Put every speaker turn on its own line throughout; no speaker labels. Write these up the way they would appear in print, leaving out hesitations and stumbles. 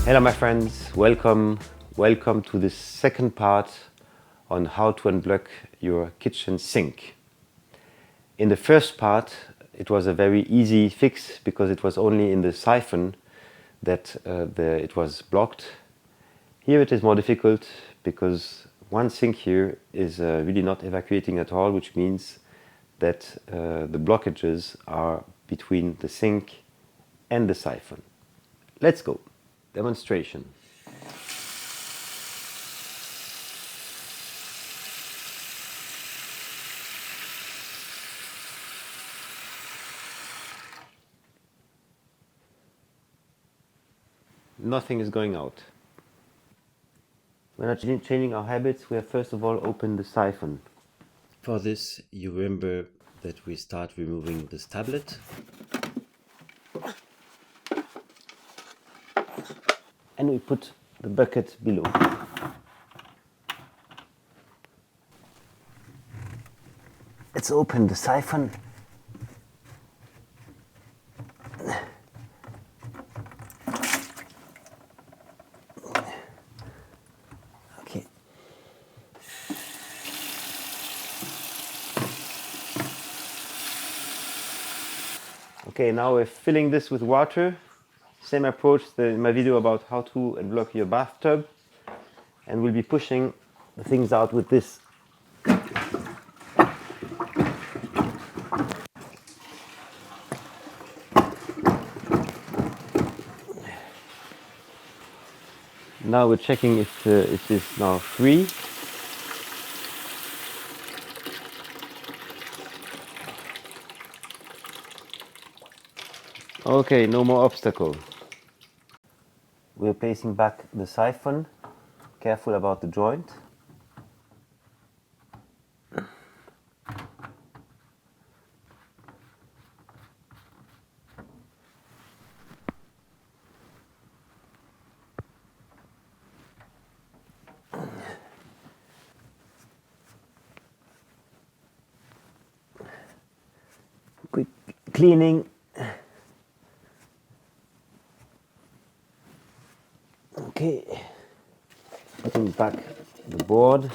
Hello my friends, welcome to the second part on how to unblock your kitchen sink. In the first part it was a very easy fix because it was only in the siphon that it was blocked. Here it is more difficult because one sink here is really not evacuating at all, which means that the blockages are between the sink and the siphon. Let's go. Demonstration. Nothing is going out. We're not changing our habits. We have first of all opened the siphon. For this, you remember that we start removing this tablet. And we put the bucket below. Let's open the siphon. Okay. Okay, now we're filling this with water. Same approach in my video about how to unblock your bathtub, and we'll be pushing the things out with this. Now we're checking if it is now free. Okay, no more obstacle. We're placing back the siphon, careful about the joint. Quick cleaning. Okay, putting back the board.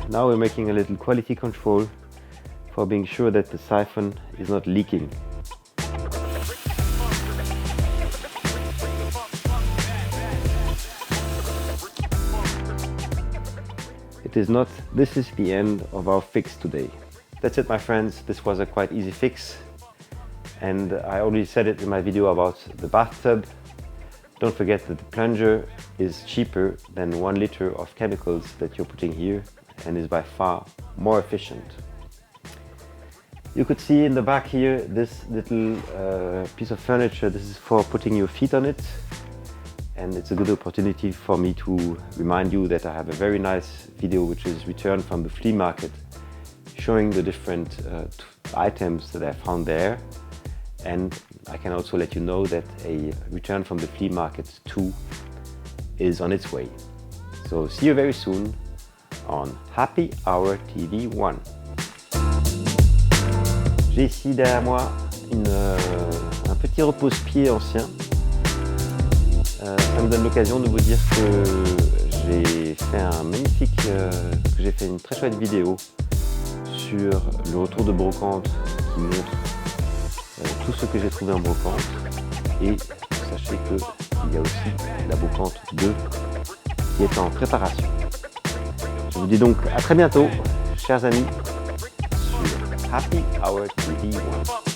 Now we're making a little quality control for being sure that the siphon is not leaking. This is the end of our fix today. That's it my friends, this was a quite easy fix, and I already said it in my video about the bathtub. Don't forget that the plunger is cheaper than 1 liter of chemicals that you're putting here and is by far more efficient. You could see in the back here this little piece of furniture. This is for putting your feet on it. And it's a good opportunity for me to remind you that I have a very nice video which is returned from the flea market, showing the different items that I found there. And I can also let you know that a return from the flea market 2 is on its way. So see you very soon on Happy Hour TV1. J'ai ici derrière moi un petit repose-pied ancien. Ça me donne l'occasion de vous dire que j'ai fait une très chouette vidéo sur le retour de brocante qui montre tout ce que j'ai trouvé en brocante, et sachez qu'il y a aussi la brocante 2 qui est en préparation. Je vous dis donc à très bientôt, chers amis, sur Happy Hour TV1.